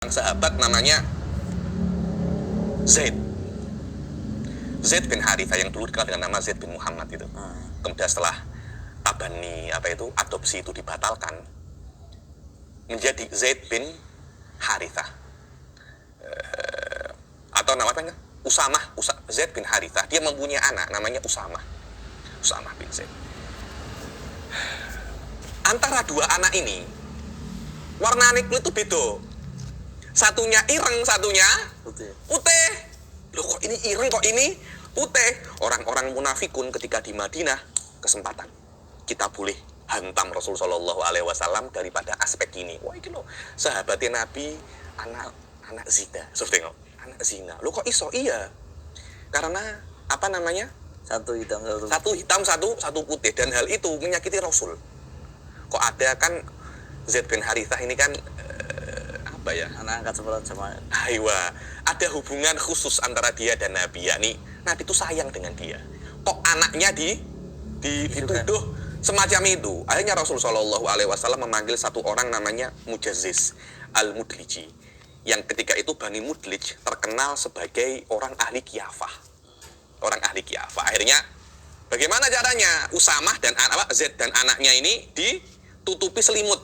sahabat namanya Zaid bin Harithah yang dulu dikenal dengan nama Zaid bin Muhammad itu. Kemudian setelah tabani adopsi itu dibatalkan menjadi Zaid bin Harithah atau namanya Usamah. Zaid bin Harithah, dia mempunyai anak namanya Usamah bin Zaid. Antara dua anak ini warnanya itu beda. Satunya ireng, satunya putih. Loh, kok ini ireng, kok ini putih? Orang-orang munafikun ketika di Madinah, kesempatan kita boleh hantam Rasul Shallallahu Alaihi Wasallam daripada aspek ini. Wah, ini loh, sahabatnya Nabi anak zina. So, tengok, anak zina. Loh, kok iso? Iya, karena apa namanya? Satu hitam, satu putih, dan hal itu menyakiti Rasul. Kok ada kan Zaid bin Harithah ini kan anak angkat sama Aywa, ada hubungan khusus antara dia dan Nabi, yakni Nabi itu sayang dengan dia. Kok anaknya dituduh semacam itu? Akhirnya Rasul Shallallahu Alaihi Wasallam memanggil satu orang namanya Mujazziz al-Mudliji, yang ketika itu Bani Mudlij terkenal sebagai orang ahli kiafah. Akhirnya bagaimana caranya? Usamah dan Zaid dan anaknya ini ditutupi selimut,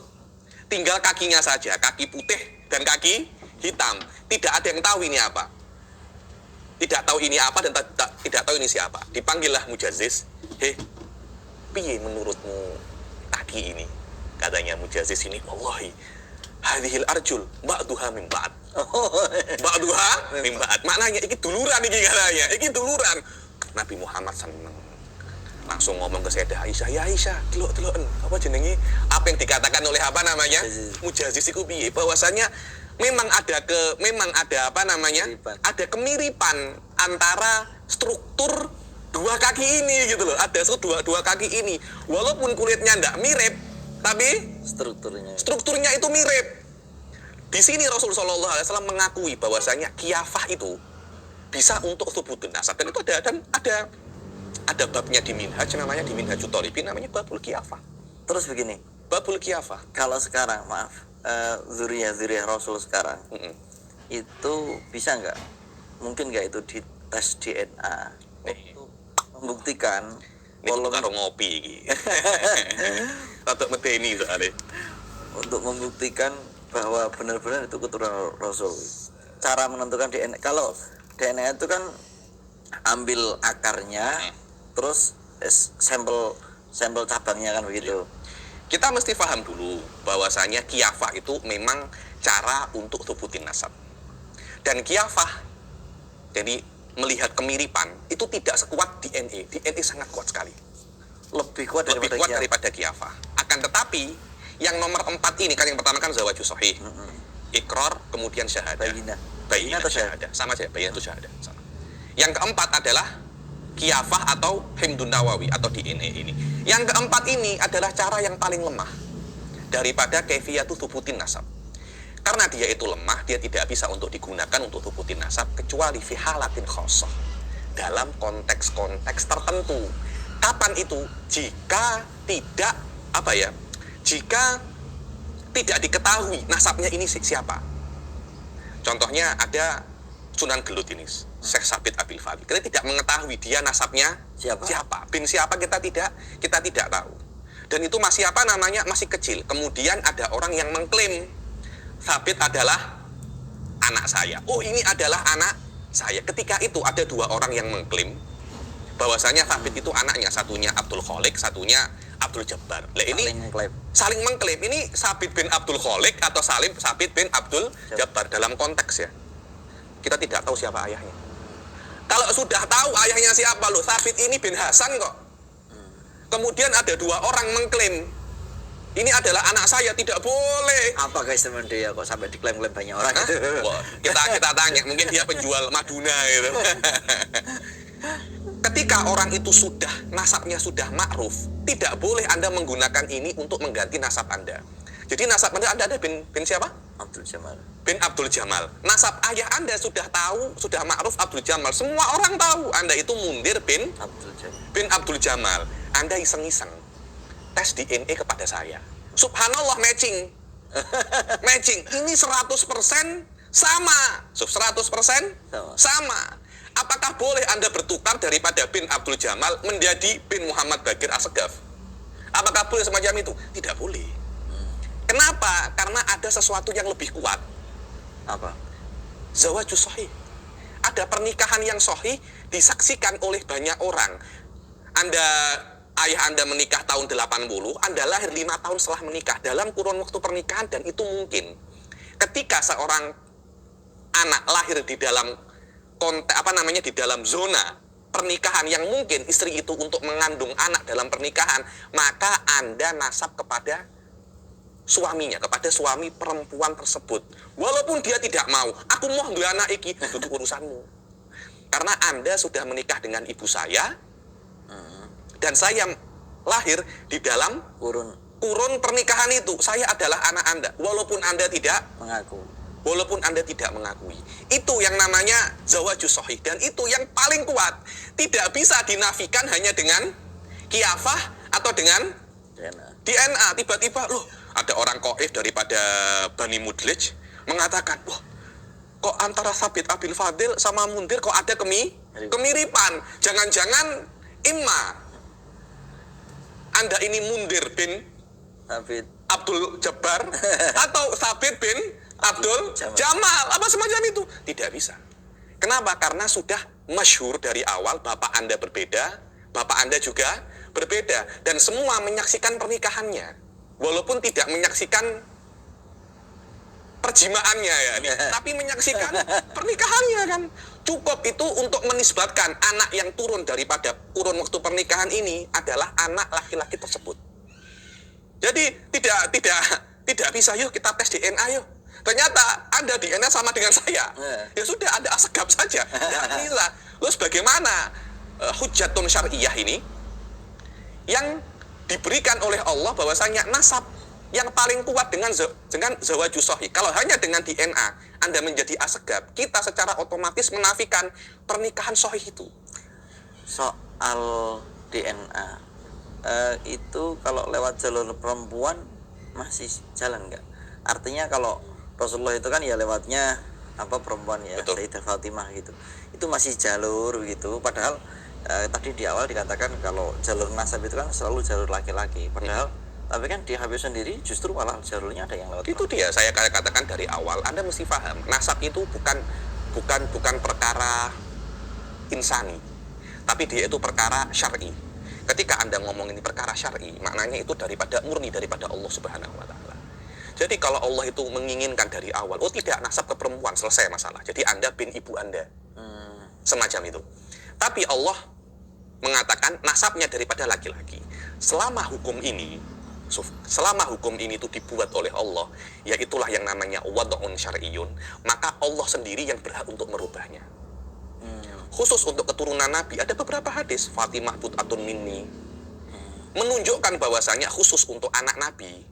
tinggal kakinya saja, kaki putih dan kaki hitam. Tidak ada yang tahu ini apa. Tidak tahu ini apa dan tidak tahu ini siapa. Dipanggillah Mujazziz. Piye menurutmu kaki ini? Katanya Mujazziz ini, wallahi, hadhil arjul ba'duha min ba'd. Ba'duha min ba'd. Maknanya iki duluran iki katanya. Iki duluran. Nabi Muhammad seneng. Langsung ngomong ke Sayyidah Aisyah, "Ya Aisyah, delok-deloken apa jenenge? Apa yang dikatakan oleh apa namanya? Mujazziz iku piye? Bahwasanya memang ada ada kemiripan antara struktur dua kaki ini gitu loh. Ada dua kaki ini. Walaupun kulitnya ndak mirip, tapi strukturnya itu mirip. Di sini Rasul Shallallahu Alaihi Wasallam mengakui bahwasanya kiafah itu bisa untuk thubutun nasab, dan itu ada babnya di Minhaj, namanya di Minhajut Thalibin, namanya babul kiafah. Terus begini, babul kiafah. Kalau sekarang, zuriyah Rasul sekarang, itu bisa nggak? Mungkin nggak itu di tes DNA untuk membuktikan? Ini karo ngopi iki. Tatuk medeni soalnya. Untuk membuktikan bahwa benar-benar itu keturunan Rasul. Cara menentukan DNA, kalau DNA itu kan ambil akarnya, terus sampel cabangnya kan begitu. Kita mesti paham dulu bahwasanya kiafah itu memang cara untuk thubutin nasab. Dan kiafah, jadi melihat kemiripan, itu tidak sekuat DNA. DNA sangat kuat sekali. Lebih kuat daripada kiafah. Akan tetapi, yang nomor 4 ini kan, yang pertama kan zawaju sahih. Iqrar, kemudian syahadah. Bayyinah atau syahadah. Sama saja, bayyinah atau syahadah. Sama. Yang keempat adalah kiafah atau himdun nawawi atau DNA ini. Yang keempat ini adalah cara yang paling lemah daripada kaifiyatu thubutin nasab. Karena dia itu lemah, dia tidak bisa untuk digunakan untuk thubutin nasab kecuali fi halatin khosoh, dalam konteks-konteks tertentu. Kapan itu? Jika tidak diketahui nasabnya ini siapa. Contohnya ada Sunan Gelut ini, Syekh Sabit Abil Fali. Kita tidak mengetahui dia nasabnya siapa. Bin siapa kita tidak tahu. Dan itu masih masih kecil. Kemudian ada orang yang mengklaim Sabit adalah anak saya. Oh, ini adalah anak saya. Ketika itu ada dua orang yang mengklaim bahwasanya Sabit itu anaknya, satunya Abdul Khalik, satunya Abdul Jabbar. Ini saling mengklaim. Ini Sabit bin Abdul Khalik atau Sabit bin Abdul Jabbar dalam konteks ya. Kita tidak tahu siapa ayahnya. Kalau sudah tahu ayahnya siapa, loh, Sabit ini bin Hasan kok. Kemudian ada dua orang mengklaim ini adalah anak saya, tidak boleh. Apa guys teman dia kok sampai diklaim-klaim banyak orang? Wah, kita tanya, mungkin dia penjual Maduna gitu. Ketika orang itu nasabnya sudah ma'ruf, tidak boleh Anda menggunakan ini untuk mengganti nasab Anda. Jadi nasab Anda ada bin siapa? Abdul Jamal. Bin Abdul Jamal. Nasab ayah Anda sudah tahu, sudah ma'ruf Abdul Jamal. Semua orang tahu Anda itu Mundir bin Abdul Jamal. Anda iseng-iseng tes DNA kepada saya. Subhanallah, matching. Matching. Ini 100% sama. So, 100% sama. Apakah boleh Anda bertukar daripada bin Abdul Jamal menjadi bin Muhammad Bakir Assegaf? Apakah boleh semacam itu? Tidak boleh. Kenapa? Karena ada sesuatu yang lebih kuat. Apa? Zawajus sahih. Ada pernikahan yang sahih disaksikan oleh banyak orang. Ayah Anda menikah tahun 80, Anda lahir 5 tahun setelah menikah dalam kurun waktu pernikahan, dan itu mungkin. Ketika seorang anak lahir di dalam di dalam zona pernikahan yang mungkin istri itu untuk mengandung anak dalam pernikahan, maka Anda nasab kepada suaminya, kepada suami perempuan tersebut. Walaupun dia tidak mau, aku mau dua anak iki, itu urusanmu. Karena Anda sudah menikah dengan ibu saya, dan saya lahir di dalam kurun pernikahan itu. Saya adalah anak Anda, walaupun Anda tidak mengakui. Itu yang namanya zawajus sahih, dan itu yang paling kuat. Tidak bisa dinafikan hanya dengan kiafah atau dengan DNA. Tiba-tiba loh, ada orang qaif daripada Bani Mudlij mengatakan, wah, kok antara Sabit Abil Fadil sama Mundir kok ada kemiripan. Jangan-jangan imma Anda ini Mundir bin Abdul Jabbar atau Sabit bin Abdul Jamal, apa semacam itu. Tidak bisa. Kenapa? Karena sudah masyhur dari awal, bapak Anda berbeda, bapak Anda juga berbeda, dan semua menyaksikan pernikahannya, walaupun tidak menyaksikan perjimaannya ya, tapi menyaksikan pernikahannya kan. Cukup itu untuk menisbatkan anak yang turun daripada kurun waktu pernikahan ini adalah anak laki-laki tersebut. Jadi tidak bisa, yuk kita tes DNA yuk. Ternyata Anda DNA sama dengan saya. Ya sudah, Anda Assegaf saja. Tidak bisa. Terus bagaimana hujjatun syariah ini yang diberikan oleh Allah bahwasanya nasab yang paling kuat dengan zawajus sahih. Kalau hanya dengan DNA Anda menjadi Assegaf, kita secara otomatis menafikan pernikahan sahih itu. Soal DNA itu kalau lewat jalur perempuan masih jalan nggak? Artinya kalau Rasulullah itu kan ya lewatnya perempuan ya, Sayyidah Fatimah gitu. Itu masih jalur gitu. Padahal tadi di awal dikatakan kalau jalur nasab itu kan selalu jalur laki-laki. Padahal tapi kan di Habib sendiri justru malah jalurnya ada yang lewat. Itu dia, saya katakan dari awal, Anda mesti paham, nasab itu bukan perkara insani, tapi dia itu perkara syar'i. Ketika Anda ngomong ini perkara syar'i, maknanya itu murni daripada Allah Subhanahu wa taala. Jadi kalau Allah itu menginginkan dari awal, oh tidak, nasab ke perempuan, selesai masalah. Jadi Anda bin ibu Anda. Semacam itu. Tapi Allah mengatakan nasabnya daripada laki-laki. Selama hukum ini itu dibuat oleh Allah, ya itulah yang namanya wad'un syar'iyyun, maka Allah sendiri yang berhak untuk merubahnya. Khusus untuk keturunan Nabi ada beberapa hadis, Fatimah but'atun minni, menunjukkan bahwasanya khusus untuk anak Nabi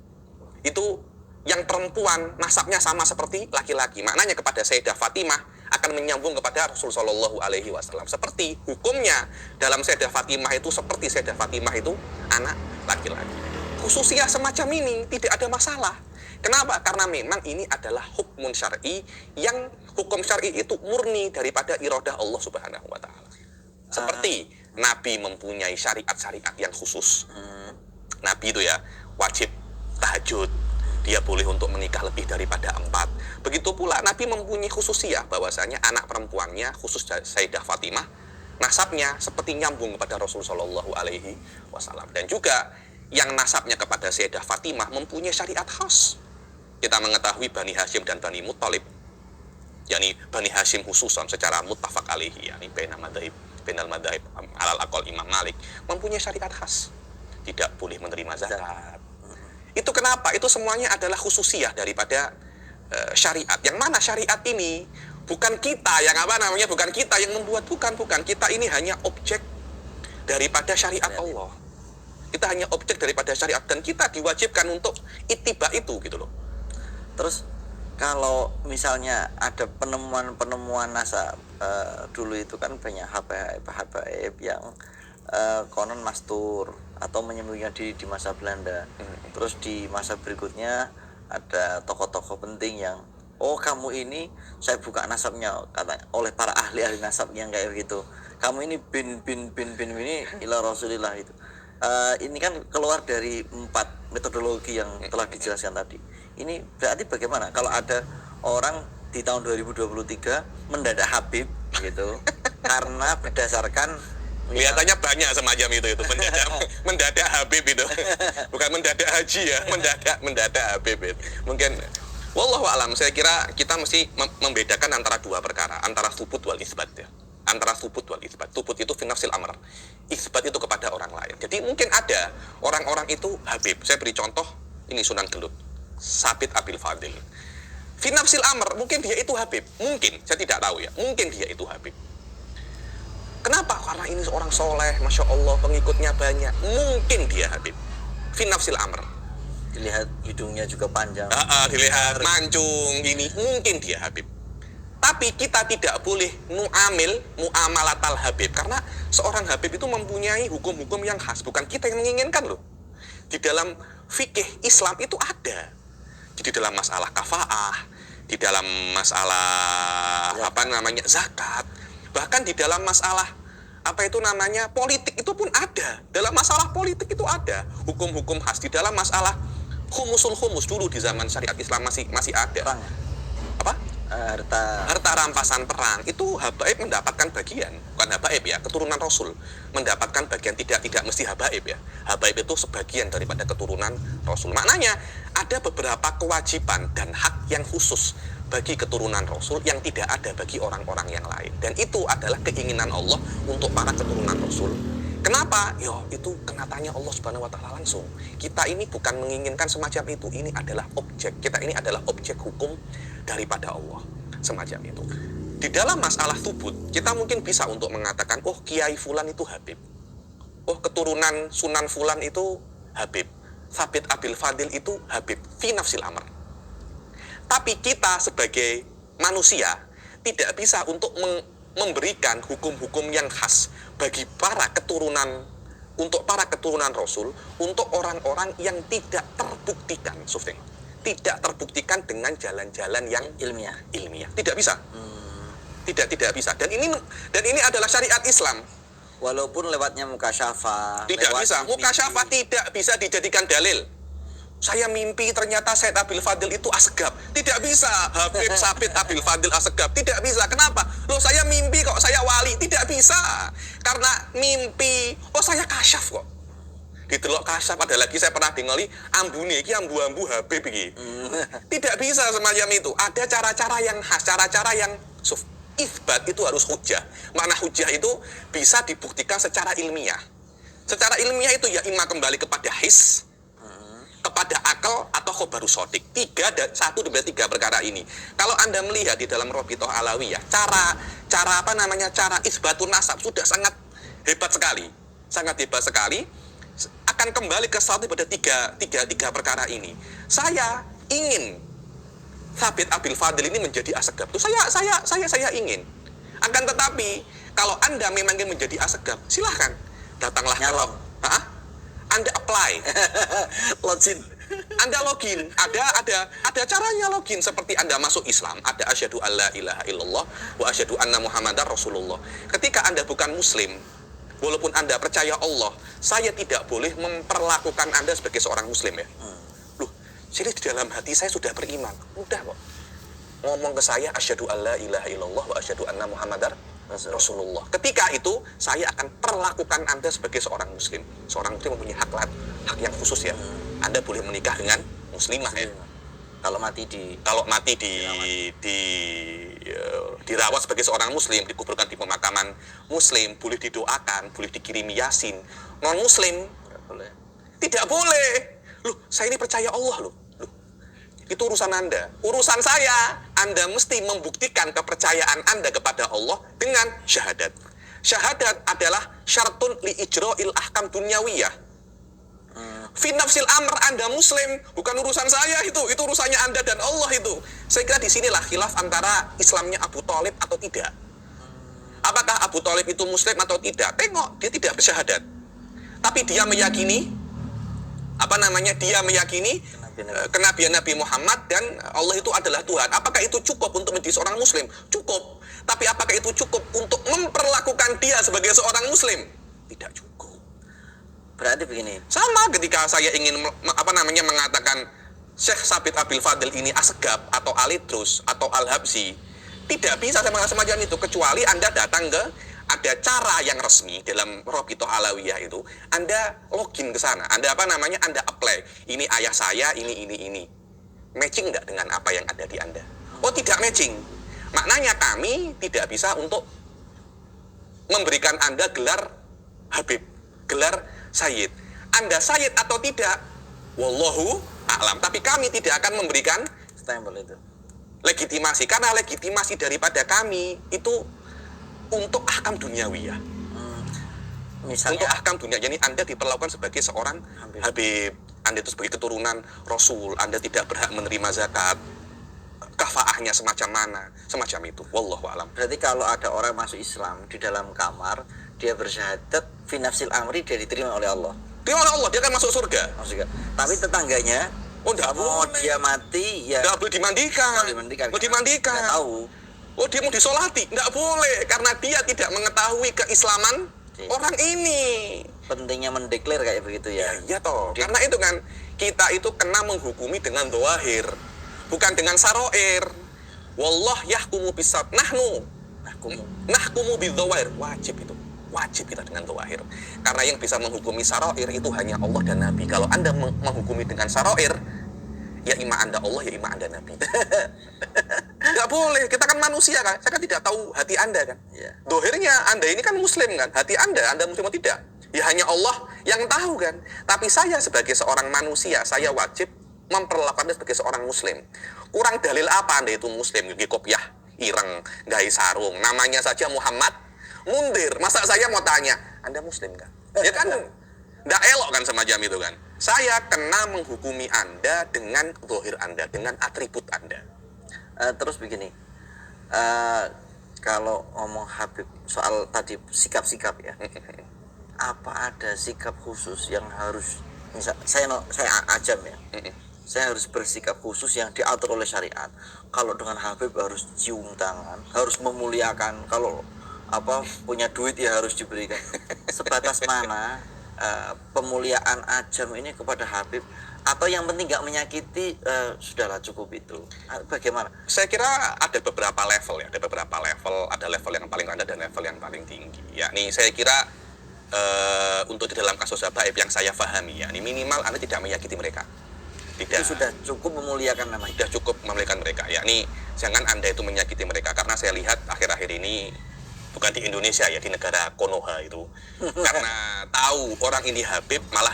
itu yang perempuan nasabnya sama seperti laki-laki. Maknanya kepada Sayyidah Fatimah akan menyambung kepada Rasul Shallallahu Alaihi Wasallam. Seperti hukumnya dalam Sayyidah Fatimah itu seperti Sayyidah Fatimah itu anak laki-laki. Khususnya semacam ini tidak ada masalah. Kenapa? Karena memang ini adalah hukum syar'i, yang hukum syar'i itu murni daripada iradah Allah Subhanahu wa taala. Seperti Nabi mempunyai syariat-syariat yang khusus. Nabi itu ya wajib tahajud, dia boleh untuk menikah lebih daripada 4. Begitu pula Nabi mempunyai khususiyah bahwasanya anak perempuannya, khusus Sayyidah Fatimah, nasabnya seperti nyambung kepada Rasul Shallallahu Alaihi Wasallam. Dan juga yang nasabnya kepada Sayyidah Fatimah mempunyai syariat khas. Kita mengetahui Bani Hashim dan Bani Muttalib, yakni Bani Hashim khususan secara muttafaq alaihi, yakni bainal madhaib alal aqal Imam Malik, mempunyai syariat khas. Tidak boleh menerima zakat. Itu kenapa? Itu semuanya adalah khususiyah daripada syariat. Yang mana syariat ini bukan kita yang bukan kita yang membuat, bukan. Kita ini hanya objek daripada syariat Allah. Kita hanya objek daripada syariat, dan kita diwajibkan untuk ittiba itu gitu loh. Terus kalau misalnya ada penemuan nasab dulu itu kan banyak habaib yang konon mastur atau menyembunyikan diri di masa Belanda. Terus di masa berikutnya ada tokoh-tokoh penting yang oh kamu ini saya buka nasabnya kata oleh para ahli-ahli nasab yang kayak gitu. Kamu ini bin ini ila Rasulillah itu. Ini kan keluar dari 4 metodologi yang telah dijelaskan tadi. Ini berarti bagaimana kalau ada orang di tahun 2023 mendadak Habib gitu karena berdasarkan Kelihatannya banyak semacam itu mendadak Habib itu. Bukan mendadak haji ya, mendadak Habib itu. Mungkin wallahu alam, saya kira kita mesti membedakan antara dua perkara, antara subut wal isbat ya. Antara subut wal isbat. Subut itu fi nafsil amr. Isbat itu kepada orang lain. Jadi mungkin ada orang-orang itu Habib. Saya beri contoh, ini Sunan Gelut. Sabit Abil Fadil. Fi nafsil amr, mungkin dia itu Habib. Mungkin, saya tidak tahu ya. Mungkin dia itu Habib. Kenapa? Karena ini seorang soleh, Masya Allah, pengikutnya banyak. Mungkin dia Habib. Fi nafsil amr. dilihat hidungnya juga panjang. Dilihat mancung, ini mungkin dia Habib. Tapi kita tidak boleh muamalatal Habib. Karena seorang Habib itu mempunyai hukum-hukum yang khas. Bukan kita yang menginginkan loh. Di dalam fikih Islam itu ada. Jadi dalam masalah kafaah, di dalam masalah zakat, bahkan di dalam masalah politik itu pun ada. Dalam masalah politik itu ada hukum-hukum khas. Di dalam masalah humus dulu di zaman syariat Islam masih ada. Perang. Apa? Harta Rampasan perang itu habaib mendapatkan bagian, bukan habaib ya, keturunan Rasul mendapatkan bagian, tidak mesti habaib ya. Habaib itu sebagian daripada keturunan Rasul. Maknanya ada beberapa kewajiban dan hak yang khusus bagi keturunan Rasul yang tidak ada bagi orang-orang yang lain. Dan itu adalah keinginan Allah untuk para keturunan Rasul. Kenapa? Itu kenatanya Allah Subhanahu wa taala langsung. Kita ini bukan menginginkan semacam itu. Ini adalah objek. Kita ini adalah objek hukum daripada Allah. Semacam itu. Di dalam masalah subut, kita mungkin bisa untuk mengatakan, oh Kiai Fulan itu Habib. Oh keturunan Sunan Fulan itu Habib. Sabit Abil Fadil itu Habib. Fi nafsil amr. Tapi kita sebagai manusia tidak bisa untuk memberikan hukum-hukum yang khas bagi para keturunan, untuk para keturunan Rasul, untuk orang-orang yang tidak terbuktikan, tidak terbuktikan dengan jalan-jalan yang ilmiah. Tidak bisa. Tidak bisa. Dan ini adalah syariat Islam. Walaupun lewatnya mukasyafah. Tidak bisa. Mukasyafah tidak bisa dijadikan dalil. Saya mimpi ternyata Said Abil Fadil itu asegab. Tidak bisa. Habib Sabit Abil Fadil asegab. Tidak bisa. Kenapa? Loh saya mimpi kok, saya wali. Tidak bisa. Karena mimpi, saya kasyaf kok. Ditelok kasyaf, ada lagi saya pernah dengali ambune iki ambu-ambu Habib iki. Tidak bisa semacam itu. Ada cara-cara yang khas, cara-cara yang isbat itu harus hujjah. Makna hujjah itu bisa dibuktikan secara ilmiah. Secara ilmiah itu ya imma kembali kepada his, kepada akal, atau khobarus sodik. Satu dari tiga perkara ini. Kalau Anda melihat di dalam Robitoh Alawiyah, cara isbatun nasab sudah sangat hebat sekali. Sangat hebat sekali. Akan kembali ke satu pada tiga perkara ini. Saya ingin Sabit Abil Fadil ini menjadi asegab. Itu saya ingin. Akan tetapi kalau Anda memang ingin menjadi asegab, silahkan datanglah ke Anda apply. Login. Anda login. Ada caranya login, seperti Anda masuk Islam, ada asyhadu alla ilaha illallah wa asyhadu anna muhammadar rasulullah. Ketika Anda bukan muslim, walaupun Anda percaya Allah, saya tidak boleh memperlakukan Anda sebagai seorang muslim ya. Loh, jadi di dalam hati saya sudah beriman. Udah kok. Ngomong ke saya asyhadu alla ilaha illallah wa asyhadu anna muhammadar Rasulullah. Ketika itu saya akan perlakukan Anda sebagai seorang muslim. Seorang muslim mempunyai hak yang khusus ya. Anda boleh menikah dengan muslimah ya. Kalau mati dirawat sebagai seorang muslim, dikuburkan di pemakaman muslim, boleh didoakan, boleh dikirimi yasin. Non muslim tidak boleh. Loh, saya ini percaya Allah loh. Itu urusan Anda. Urusan saya, Anda mesti membuktikan kepercayaan Anda kepada Allah dengan syahadat. Syahadat adalah syartun li ijra'il ahkam dunyawiyah. Fi nafsil amr, Anda muslim, bukan urusan saya itu urusannya Anda dan Allah itu. Saya kira disinilah khilaf antara Islamnya Abu Thalib atau tidak. Apakah Abu Thalib itu muslim atau tidak? Tengok, dia tidak bersyahadat. Tapi dia meyakini, kenabian Nabi Muhammad dan Allah itu adalah Tuhan. Apakah itu cukup untuk menjadi seorang muslim? Cukup. Tapi apakah itu cukup untuk memperlakukan dia sebagai seorang muslim? Tidak cukup. Berarti begini. Sama ketika saya ingin mengatakan Syekh Sabit Abil Fadil ini asegab atau alidrus atau al-habsi, tidak bisa semacam itu kecuali Anda datang ke ada cara yang resmi dalam Robitoh Alawiyah itu, Anda login ke sana, Anda Anda apply. Ini ayah saya, ini. Matching nggak dengan apa yang ada di Anda? Oh, tidak matching. Maknanya kami tidak bisa untuk memberikan Anda gelar Habib, gelar Sayyid. Anda Sayyid atau tidak, wallahu a'lam. Tapi kami tidak akan memberikan Stempel itu. legitimasi, karena legitimasi daripada kami itu untuk ahkam duniawiyah. Misalnya Untuk ahkam dunia, jadi Anda diperlakukan sebagai seorang Habib, Anda itu sebagai keturunan Rasul, Anda tidak berhak menerima zakat, kafaahnya semacam mana, semacam itu. Wallahu a'lam. berarti kalau ada orang masuk Islam di dalam kamar, dia bersyahadat fi nafsil amri, dia diterima oleh Allah. Dia oleh Allah, dia akan masuk surga. Maksudnya, tapi tetangganya Oh, enggak mau boleh. dia mati ya Enggak boleh dimandikan. Mau dimandikan. Nggak tahu. Oh, dia mau disolati, enggak boleh karena dia tidak mengetahui keislaman Oke. orang ini. Pentingnya mendeklar kayak begitu ya. Iya toh. Karena itu kan kita itu kena menghukumi dengan doahir, bukan dengan saroir. Wallah yahkumu bisab. Nahkumu bidzawair. Wajib itu. Wajib kita dengan doahir. Karena yang bisa menghukumi saroir itu hanya Allah dan Nabi. Kalau Anda menghukumi dengan saroir, ya ima Anda Allah, ya ima Anda Nabi. Nggak boleh, kita kan manusia kan. Saya kan tidak tahu hati Anda kan. Iya. Dohirnya Anda ini kan muslim kan. Hati Anda muslim atau tidak? Ya hanya Allah yang tahu kan. Tapi saya sebagai seorang manusia, saya wajib memperlakukan Anda sebagai seorang muslim. Kurang dalil apa Anda itu muslim? Nggih kopiah, ireng, gawe sarung. Namanya saja Muhammad Mundir. Masa saya mau tanya, Anda muslim kan? Ya kan nggak elok kan semacam itu kan. Saya kena menghukumi Anda dengan dohir Anda, dengan atribut Anda. Terus begini, kalau ngomong Habib soal tadi sikap-sikap ya, apa ada sikap khusus yang harus, misal saya ajam ya, saya harus bersikap khusus yang diatur oleh syariat. Kalau dengan Habib harus cium tangan, harus memuliakan, kalau punya duit ya harus diberikan. Sebatas mana pemuliaan ajam ini kepada Habib, atau yang penting nggak menyakiti, sudahlah cukup itu. Bagaimana? Saya kira ada beberapa level ya, ada level yang paling rendah dan level yang paling tinggi. Yakni saya kira untuk di dalam kasus habaib yang saya pahami, yakni minimal Anda tidak menyakiti mereka. Tidak. Itu sudah cukup memuliakan namanya. Sudah cukup memuliakan mereka. Yakni jangan Anda itu menyakiti mereka, karena saya lihat akhir-akhir ini bukan di Indonesia ya, di negara Konoha itu, karena tahu orang ini Habib, malah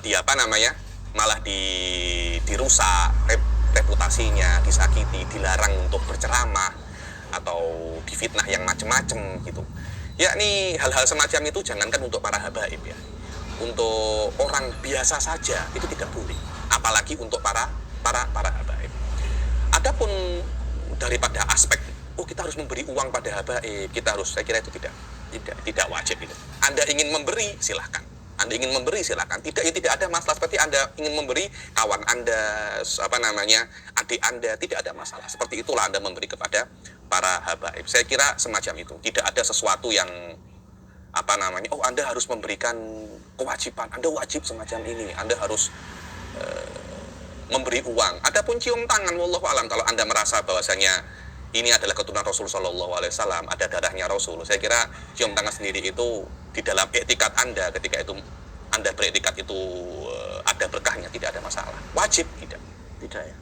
malah dirusak reputasinya, disakiti, dilarang untuk berceramah atau difitnah yang macam-macam gitu. Yakni hal-hal semacam itu jangankan untuk para habaib ya, untuk orang biasa saja itu tidak boleh, apalagi untuk para habaib. Adapun daripada aspek kita harus memberi uang pada habaib, saya kira itu tidak wajib itu. Anda ingin memberi silahkan, tidak ada masalah. Seperti Anda ingin memberi kawan Anda, adik Anda, tidak ada masalah. Seperti itulah Anda memberi kepada para habaib. Saya kira semacam itu. Tidak ada sesuatu yang Anda harus memberikan kewajiban, Anda wajib semacam ini, Anda harus memberi uang. Adapun cium tangan, wallahu alam, kalau Anda merasa bahwasanya ini adalah keturunan Rasul Shallallahu Alaihi Wasallam, ada darahnya Rasul, saya kira cium tangan sendiri itu di dalam etikat Anda, ketika itu Anda beretikat itu ada berkahnya, tidak ada masalah. Wajib tidak ya.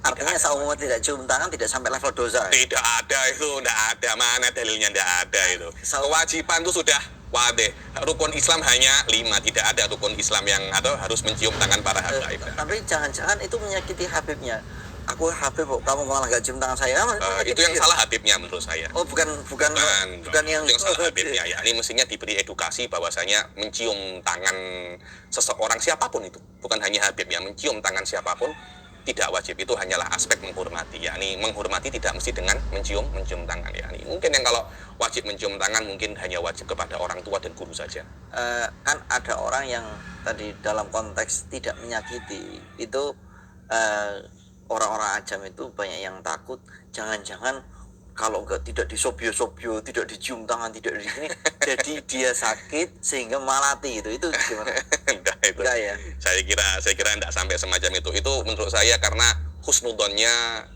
Artinya seumur tidak cium tangan tidak sampai level dosa. Tidak ada itu, tidak ada. Mana dalilnya? Tidak ada itu. Kewajiban itu sudah wadih. Rukun Islam hanya 5, tidak ada rukun Islam yang harus mencium tangan para habaib. Tapi jangan-jangan itu menyakiti Habibnya. Aku Habib, kamu malah gak cium tangan saya. Itu yang salah Habibnya menurut saya. Oh, bukan yang salah Habibnya ya. Ini mestinya diberi edukasi bahwasanya mencium tangan seseorang siapapun itu, bukan hanya Habib ya, mencium tangan siapapun tidak wajib. Itu hanyalah aspek menghormati. Yakni menghormati tidak mesti dengan mencium tangan ya. Mungkin yang kalau wajib mencium tangan mungkin hanya wajib kepada orang tua dan guru saja. Kan ada orang yang tadi dalam konteks tidak menyakiti itu, orang-orang ajam itu banyak yang takut jangan-jangan kalau tidak disobyo-sobyo, tidak dicium tangan, tidak di sini, jadi dia sakit sehingga malati gitu. Itu gimana? Enggak itu. Enggak ya? Saya kira enggak sampai semacam itu. Itu menurut saya karena husnudonnya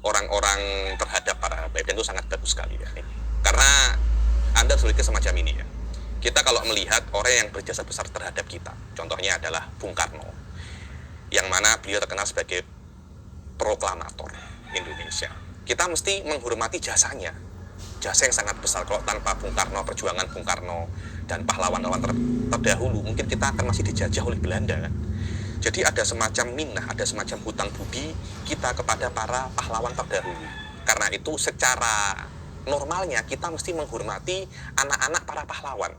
orang-orang terhadap para habaib dan itu sangat bagus sekali ya. Karena Anda sulit semacam ini ya. Kita kalau melihat orang yang berjasa besar terhadap kita, contohnya adalah Bung Karno, yang mana beliau terkenal sebagai proklamator Indonesia. Kita mesti menghormati jasanya, jasa yang sangat besar. Kalau tanpa Bung Karno, perjuangan Bung Karno dan pahlawan-pahlawan terdahulu, mungkin kita akan masih dijajah oleh Belanda kan. Jadi ada semacam minnah, ada semacam hutang budi kita kepada para pahlawan terdahulu. Karena itu secara normalnya kita mesti menghormati anak-anak para pahlawan,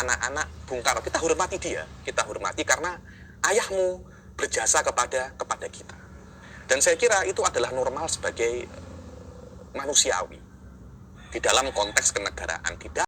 anak-anak Bung Karno. Kita hormati dia, kita hormati karena ayahmu berjasa kepada kita. Dan saya kira itu adalah normal sebagai manusiawi di dalam konteks kenegaraan, tidak